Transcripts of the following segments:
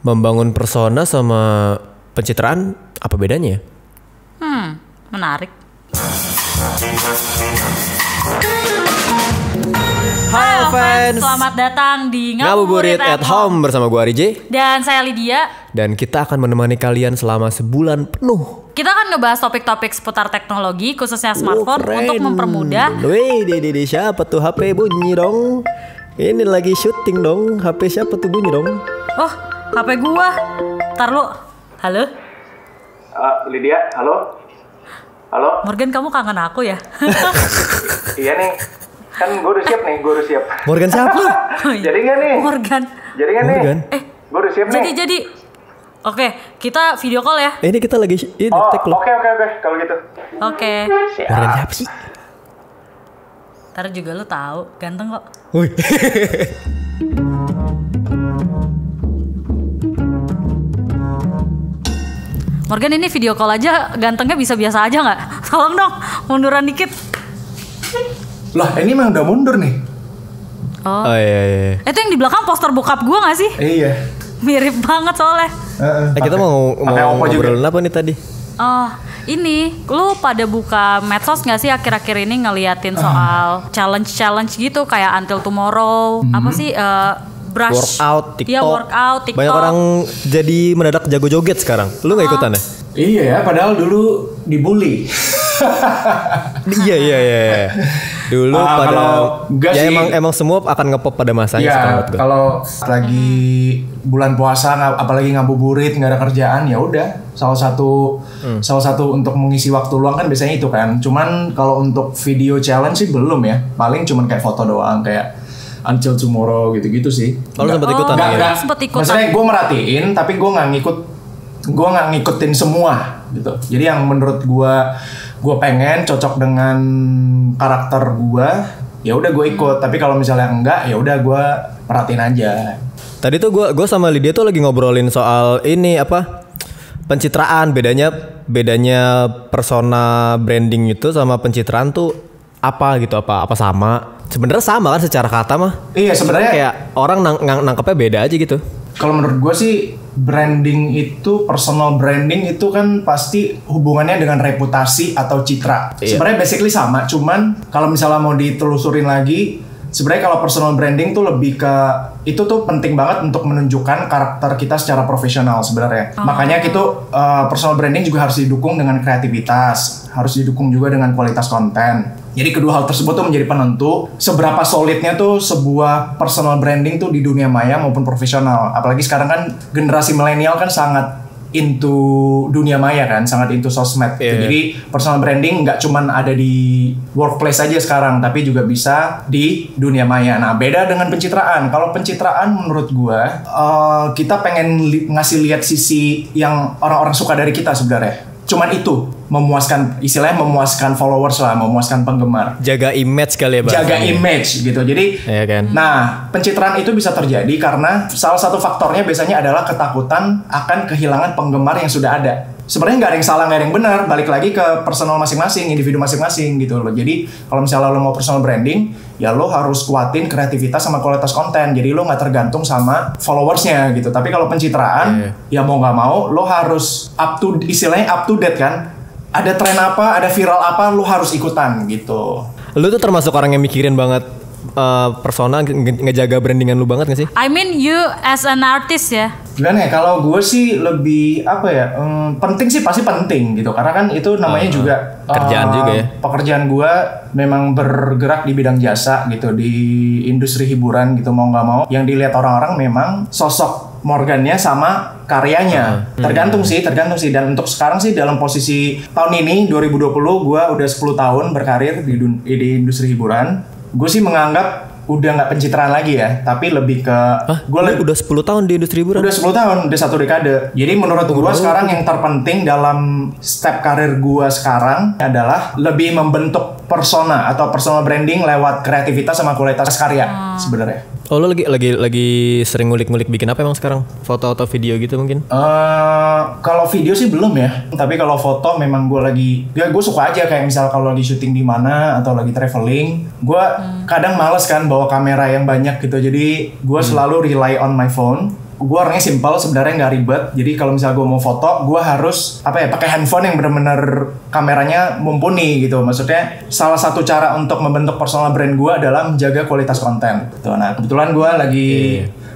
Membangun persona sama pencitraan apa bedanya? Menarik. Halo fans, selamat datang di Ngabuburit at Home bersama gue Rije dan saya Lydia. Dan kita akan menemani kalian selama sebulan penuh. Kita akan ngebahas topik-topik seputar teknologi, khususnya smartphone, untuk mempermudah. Wih, siapa tuh HP bunyi dong? Ini lagi syuting dong. HP siapa tuh bunyi dong? Oh, HP gua. Ntar lu. Halo? Lydia, halo? Halo? Morgan, kamu kangen aku ya? Iya nih. Kan gue udah siap nih, Morgan siapa? Oh, iya. Jadi nggak nih? Morgan. Jadi nggak nih? Gue udah siap nih. Jadi. Oke, kita video call ya. Ini kita lagi tag loh. Oke. Kalau gitu. Oke. Morgan siapa sih? Ntar juga lu tahu, ganteng kok. Wih. Morgan, ini video call aja gantengnya bisa biasa aja nggak? Tolong dong, munduran dikit. Lah, ini emang udah mundur nih. Oh iya. Itu yang di belakang poster bokap gua nggak sih? Iya. Mirip banget soalnya. Kita mau ngobrolin apa nih tadi? Oh, ini lu pada buka medsos nggak sih akhir-akhir ini ngeliatin soal challenge gitu kayak Until Tomorrow, apa sih brush, workout, TikTok. Iya, workout, TikTok. Banyak orang jadi mendadak jago joget sekarang. Lu nggak ikutan ya? Iya ya, padahal dulu dibully. Iya. Dulu pada ya emang semua akan ngepop pada masanya. Iya, kalau lagi bulan puasa apalagi ngabuburit nggak ada kerjaan, ya udah salah satu untuk mengisi waktu luang kan biasanya itu kan. Cuman kalau untuk video challenge sih belum ya. Paling cuman kayak foto doang kayak Until Tomorrow gitu-gitu sih. Kalau sempat ikutan ya? Maksudnya gue merhatiin tapi gue nggak ngikutin semua gitu. Jadi yang menurut gue pengen cocok dengan karakter gue, ya udah gue ikut. Tapi kalau misalnya enggak, ya udah gue perhatiin aja. Tadi tuh gue sama Lydia tuh lagi ngobrolin soal ini apa pencitraan, bedanya persona branding itu sama pencitraan tuh apa gitu, apa sama? Sebenarnya sama kan secara kata mah. Iya, sebenarnya kayak orang nangkepnya beda aja gitu. Kalau menurut gue sih branding itu, personal branding itu kan pasti hubungannya dengan reputasi atau citra. Iya. Sebenarnya basically sama, cuman kalau misalnya mau ditelusurin lagi, sebenarnya kalau personal branding tuh lebih ke itu tuh penting banget untuk menunjukkan karakter kita secara profesional sebenarnya. Makanya gitu personal branding juga harus didukung dengan kreativitas, harus didukung juga dengan kualitas konten. Jadi kedua hal tersebut tuh menjadi penentu seberapa solidnya tuh sebuah personal branding tuh di dunia maya maupun profesional. Apalagi sekarang kan generasi milenial kan sangat into dunia maya kan, sangat into sosmed gitu. Jadi personal branding nggak cuman ada di workplace aja sekarang, tapi juga bisa di dunia maya. Nah, beda dengan pencitraan. Kalau pencitraan menurut gua kita pengen ngasih lihat sisi yang orang-orang suka dari kita sebenarnya. Cuman itu memuaskan, istilahnya memuaskan followers lah, memuaskan penggemar. Jaga image kali ya Bang. Jaga image gitu. Jadi, kan? Nah pencitraan itu bisa terjadi karena salah satu faktornya biasanya adalah ketakutan akan kehilangan penggemar yang sudah ada. Sebenarnya nggak ada yang salah, nggak ada yang benar. Balik lagi ke personal masing-masing, individu masing-masing gitu loh. Jadi kalau misalnya lo mau personal branding, ya lo harus kuatin kreativitas sama kualitas konten. Jadi lo nggak tergantung sama followersnya gitu. Tapi kalau pencitraan, ya mau nggak mau lo harus istilahnya up to date kan. Ada tren apa, ada viral apa, lo harus ikutan gitu. Lo tuh termasuk orang yang mikirin banget persona, ngejaga brandingan lu banget gak sih? I mean you as an artist ya. Gimana ya, kalau gue sih lebih apa ya, penting sih pasti penting gitu. Karena kan itu namanya juga kerjaan juga ya. Pekerjaan gue memang bergerak di bidang jasa gitu, di industri hiburan gitu, mau gak mau. Yang dilihat orang-orang memang sosok Morgannya sama karyanya. Tergantung sih. Dan untuk sekarang sih dalam posisi tahun ini 2020 gue udah 10 tahun berkarir di industri hiburan. Gue sih menganggap udah nggak pencitraan lagi ya, tapi lebih ke udah 10 tahun di industri hiburan. Udah 10 tahun, udah 1 dekade. Jadi menurut gue sekarang yang terpenting dalam step karir gue sekarang adalah lebih membentuk persona atau personal branding lewat kreativitas sama kualitas karya sebenarnya. Oh, lo lagi sering ngulik-ngulik bikin apa emang sekarang? Foto atau video gitu mungkin? Kalau video sih belum ya. Tapi kalau foto memang gue suka aja, kayak misal kalau lagi syuting di mana atau lagi traveling, gue kadang males kan bawa kamera yang banyak gitu. Jadi gue selalu rely on my phone. gue orangnya simple sebenarnya, nggak ribet. Jadi kalau misalnya gue mau foto, gue harus pakai handphone yang benar-benar kameranya mumpuni gitu. Maksudnya salah satu cara untuk membentuk personal brand gue adalah menjaga kualitas konten. Gitu. Nah kebetulan gue lagi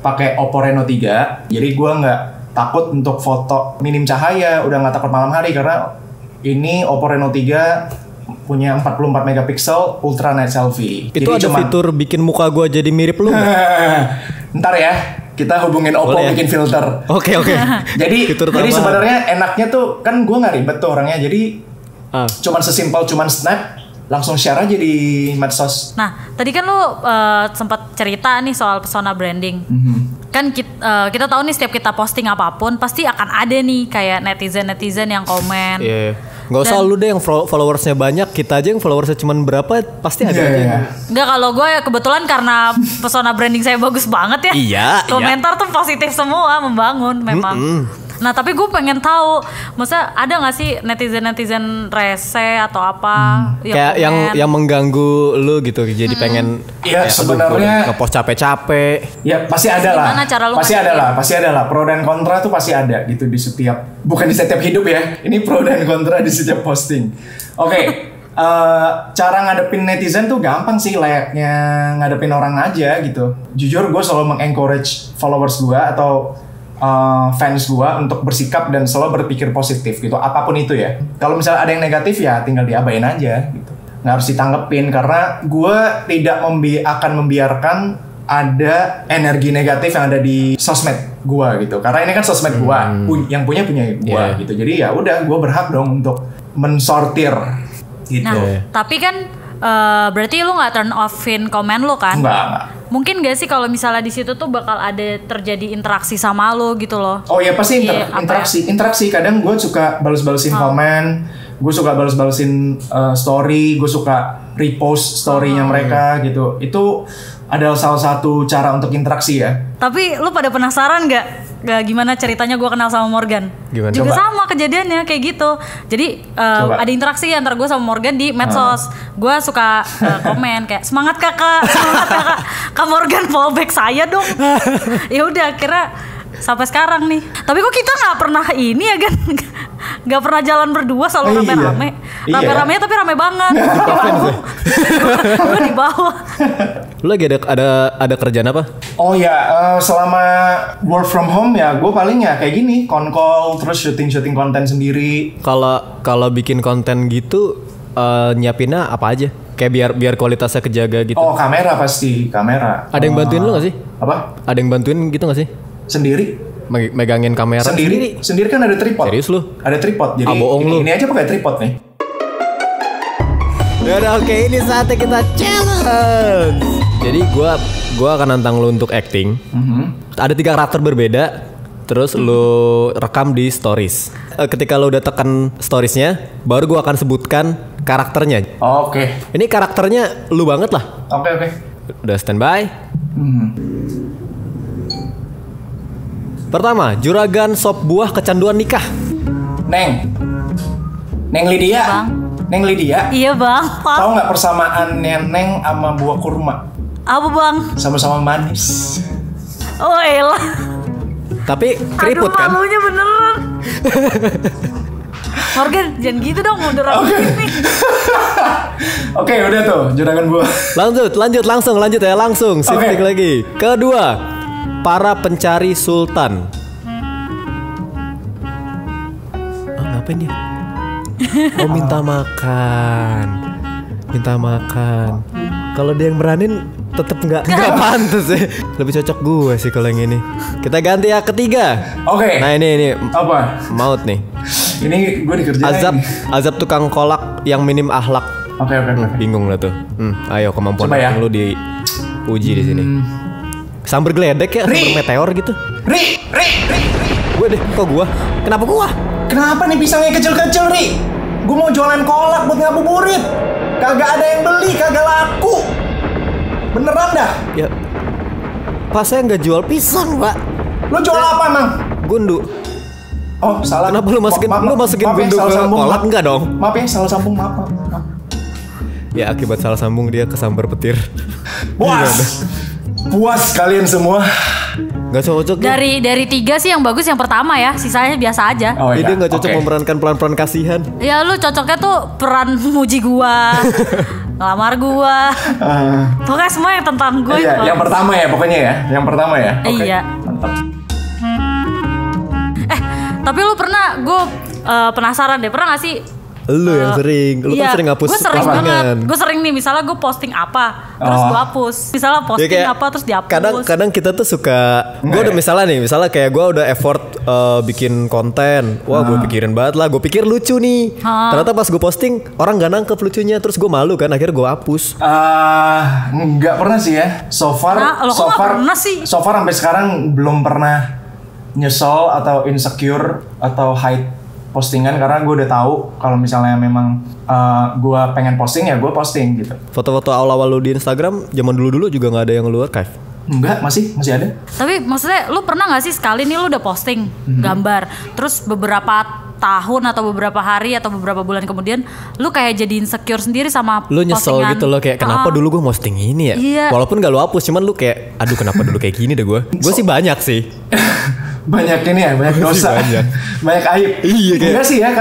pakai Oppo Reno 3, jadi gue nggak takut untuk foto minim cahaya, udah nggak takut malam hari karena ini Oppo Reno 3 punya 44 megapiksel ultra night selfie. Itu jadi ada fitur bikin muka gue jadi mirip lu nggak? Ntar ya, kita hubungin Oppo bikin filter. Oke. Jadi sebenarnya enaknya tuh kan gue nggak ribet tuh orangnya. Jadi cuman sesimpel snap, langsung share aja di medsos. Nah, tadi kan lu sempat cerita nih soal persona branding. Kan kita tahu nih setiap kita posting apapun pasti akan ada nih kayak netizen yang komen. Gak usah lu deh yang followersnya banyak, kita aja yang followersnya cuma berapa pasti ada aja. Enggak, kalau gue kebetulan karena persona branding saya bagus banget ya. Iya. Komentar tuh positif semua, membangun memang. Nah tapi gue pengen tahu, maksudnya ada nggak sih netizen rese atau apa? Kayak yang mengganggu lu gitu, jadi pengen. Iya sebenarnya ngepost capek-capek. Ya pasti ada lah. Gimana cara lu pasti ada lah. Pro dan kontra tuh pasti ada gitu di setiap, bukan di setiap hidup ya. Ini pro dan kontra di setiap posting. Oke. Cara ngadepin netizen tuh gampang sih, layaknya ngadepin orang aja gitu. Jujur gue selalu mengencourage followers gue atau fans gue untuk bersikap dan selalu berpikir positif gitu, apapun itu ya. Kalau misalnya ada yang negatif ya tinggal diabain aja gitu, nggak harus ditanggepin, karena gue tidak akan membiarkan ada energi negatif yang ada di sosmed gue gitu, karena ini kan sosmed gue, yang punya gue gitu. Jadi ya udah, gue berhak dong untuk mensortir gitu. Nah tapi kan berarti lu nggak turn offin komen lu kan? Enggak. Mungkin gak sih kalau misalnya di situ tuh bakal ada terjadi interaksi sama lo gitu loh? Oh ya pasti interaksi. Kadang gue suka bales-balesin komen, gue suka bales-balesin story, gue suka repost story-nya mereka gitu. Itu adalah salah satu cara untuk interaksi ya. Tapi lu pada penasaran gak gimana ceritanya gue kenal sama Morgan? Gimana? Juga sama kejadiannya kayak gitu. Jadi ada interaksi antara gue sama Morgan di medsos. Gue suka komen kayak semangat kakak. Kak Morgan follow back saya dong. Ya udah akhirnya sampai sekarang nih. Tapi kok kita nggak pernah ini ya kan? Nggak pernah jalan berdua, selalu rame-rame. Rame-ramenya tapi rame banget. Gue di bawah. Lu lagi ada kerjaan apa? Oh ya, selama work from home ya gue paling ya kayak gini, call terus syuting konten sendiri. Kalau bikin konten gitu nyiapinnya apa aja? Kayak biar kualitasnya kejaga gitu. Oh kamera pasti, kamera. Ada yang bantuin lu gak sih? Apa? Ada yang bantuin gitu gak sih? Sendiri? Megangin kamera sendiri kan ada tripod. Serius lu? Ada tripod. Jadi ini aja pakai tripod nih. Udah oke, ini saatnya kita challenge. Jadi gua akan nantang lu untuk acting. Ada 3 karakter berbeda. Terus lu rekam di stories. Ketika lu udah tekan storiesnya, baru gua akan sebutkan karakternya. Oke. Ini karakternya lu banget lah. Oke. Udah standby. Pertama, juragan sop buah kecanduan nikah. Neng Lydia. Bang. Neng Lydia. Iya bang. Tahu nggak persamaannya Neng sama buah kurma? Apa bang? Sama-sama manis. Oh elah. Tapi keriput kan? Malunya beneran. Morgan, jangan gitu dong, mundur aku gini. Oke, udah tuh, juragan buah. Lanjut ya, langsung. Shifting lagi. Kedua, para pencari sultan. Ngapain dia? Oh, minta makan. Kalau dia yang beranin tetep nggak pantas ya. Lebih cocok gue sih kalau yang ini. Kita ganti ya, ketiga. Oke. Nah ini apa? Maut nih. Ini gue dikerjain. Azab tukang kolak yang minim akhlak. Oke. Bingung lah tuh. Ayo kemampuan ya. lu diuji di sini. Sambar geledek ya, sambar meteor gitu. Ri. Gue deh, kok gua? Kenapa gua? Kenapa nih pisangnya kecil-kecil, Ri? Gue mau jualan kolak buat ngabuburit. Kagak ada yang beli, kagak laku. Beneran dah? Ya, Pak saya nggak jual pisang, Pak. Lu jual apa, Mang? Gundu. Oh, salah. Kenapa lu masukin gundu ke kolak? Enggak dong. Maaf ya, salah sambung, maaf. Ya, akibat salah sambung dia kesambar petir. Puas kalian semua. Gak cocok. Dari 3 sih yang bagus yang pertama ya, sisanya biasa aja. Oh Dia iya. gak cocok memerankan peran-peran kasihan. Ya lu cocoknya tuh peran muji gua, ngelamar gua, pokoknya semua yang tentang gue. Iya, yang pertama ya pokoknya ya. Yang pertama ya. Oke. Iya. Mantap. Tapi lu pernah, gue penasaran deh, pernah gak sih? Lu yang sering, lu kan sering ngapus gue sering postingan. banget. Gue sering nih, misalnya gue posting apa, terus gue hapus. Misalnya posting kayak apa, terus dihapus. Kadang kita tuh suka, gue udah misalnya kayak gue udah effort bikin konten, wah gue pikirin banget lah, gue pikir lucu nih. Ternyata pas gue posting orang gak nangkep lucunya, terus gue malu kan, akhirnya gue hapus. Nggak pernah sih ya. So far pernah sih? So far sampai sekarang belum pernah nyesel atau insecure atau hide postingan karena gue udah tahu kalau misalnya memang gue pengen posting ya gue posting gitu. Foto-foto awal-awal lu di Instagram zaman dulu-dulu juga nggak ada yang lu archive? Enggak, masih ada. Tapi maksudnya lu pernah gak sih sekali nih lu udah posting gambar, terus beberapa tahun atau beberapa hari atau beberapa bulan kemudian lu kayak jadi insecure sendiri sama lu nyesel postingan. gitu loh, kayak kenapa dulu gue posting ini ya? Iya. Walaupun gak lu hapus, cuman lu kayak aduh kenapa dulu kayak gini deh gue. Gue sih banyak sih. Banyak ini ya, banyak dosa, banyak aib. Iya, kayak enggak sih ya,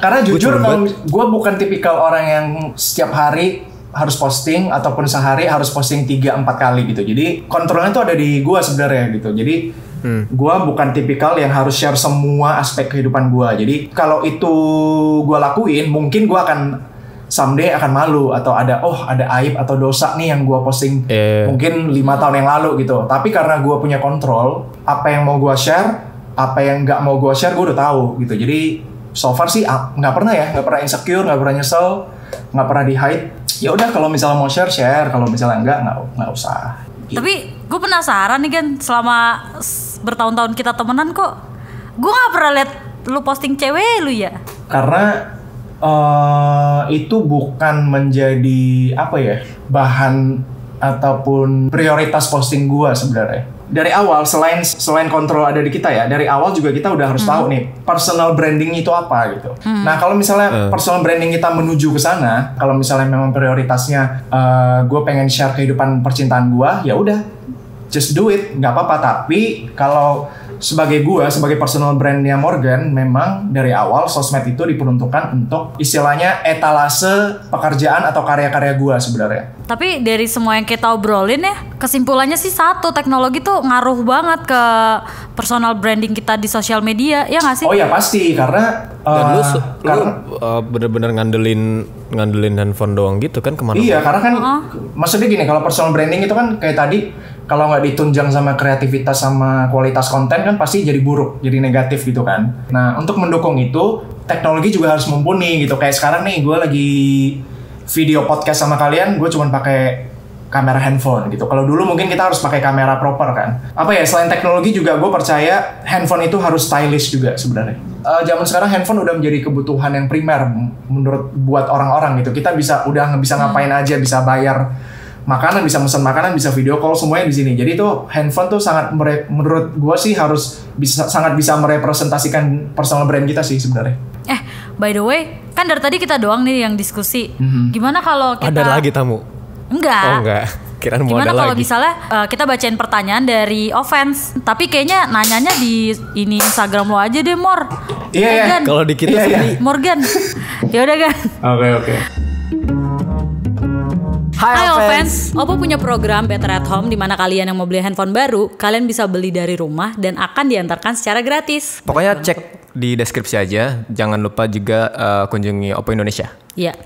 karena jujur gua kalau gue bukan tipikal orang yang setiap hari harus posting ataupun sehari harus posting 3-4 kali gitu. Jadi kontrolnya tuh ada di gue sebenarnya gitu. Jadi gue bukan tipikal yang harus share semua aspek kehidupan gue. Jadi kalau itu gue lakuin, mungkin gue akan someday akan malu atau ada aib atau dosa nih yang gue posting mungkin 5 tahun yang lalu gitu. Tapi karena gue punya kontrol apa yang mau gue share, apa yang nggak mau gue share, gue udah tahu gitu. Jadi so far sih nggak pernah insecure, nggak pernah nyesel, nggak pernah di hide. Ya udah kalau misalnya mau share, kalau misalnya nggak usah. Gitu. Tapi gue penasaran nih kan, selama bertahun-tahun kita temenan kok gue nggak pernah liat lu posting cewek lu ya? Karena itu bukan menjadi bahan ataupun prioritas posting gua sebenarnya. Dari awal selain kontrol ada di kita ya, dari awal juga kita udah harus tahu nih personal branding itu apa gitu. Nah kalau misalnya personal branding kita menuju ke sana, kalau misalnya memang prioritasnya gue pengen share kehidupan percintaan gua, ya udah just do it, nggak apa-apa. Tapi kalau sebagai personal brandnya Morgan, memang dari awal sosmed itu diperuntukkan untuk istilahnya etalase pekerjaan atau karya-karya gue sebenarnya. Tapi dari semua yang kita obrolin ya, kesimpulannya sih satu, teknologi tuh ngaruh banget ke personal branding kita di sosial media, ya nggak sih? Oh ya pasti, karena dan lu bener-bener ngandelin handphone doang gitu kan kemana? Iya, karena kan maksudnya gini, kalau personal branding itu kan kayak tadi, kalau nggak ditunjang sama kreativitas sama kualitas konten kan pasti jadi buruk, jadi negatif gitu kan. Nah untuk mendukung itu teknologi juga harus mumpuni gitu. Kayak sekarang nih gue lagi video podcast sama kalian, gue cuma pakai kamera handphone gitu. Kalau dulu mungkin kita harus pakai kamera proper kan. Selain teknologi juga gue percaya handphone itu harus stylish juga sebenarnya. Zaman sekarang handphone udah menjadi kebutuhan yang primer menurut buat orang-orang gitu. Kita bisa ngapain aja, bisa bayar makanan, bisa pesan makanan, bisa video call, semuanya di sini. Jadi itu handphone tuh sangat menurut gue sih sangat bisa merepresentasikan personal brand kita sih sebenarnya. By the way, kan dari tadi kita doang nih yang diskusi. Gimana kalau kita Ada lagi tamu? Enggak. Oh enggak. Kirain mau Gimana ada kalau lagi. misalnya kita bacain pertanyaan dari offense, tapi kayaknya nanyanya di ini Instagram lo aja deh, Mor. Iya. Kalau di kita sini Morgan. Ya udah kan. Oke. Hai Offense, Oppo punya program Better at Home di mana kalian yang mau beli handphone baru, kalian bisa beli dari rumah dan akan diantarkan secara gratis. pokoknya cek di deskripsi aja. Jangan lupa juga kunjungi Oppo Indonesia. Iya.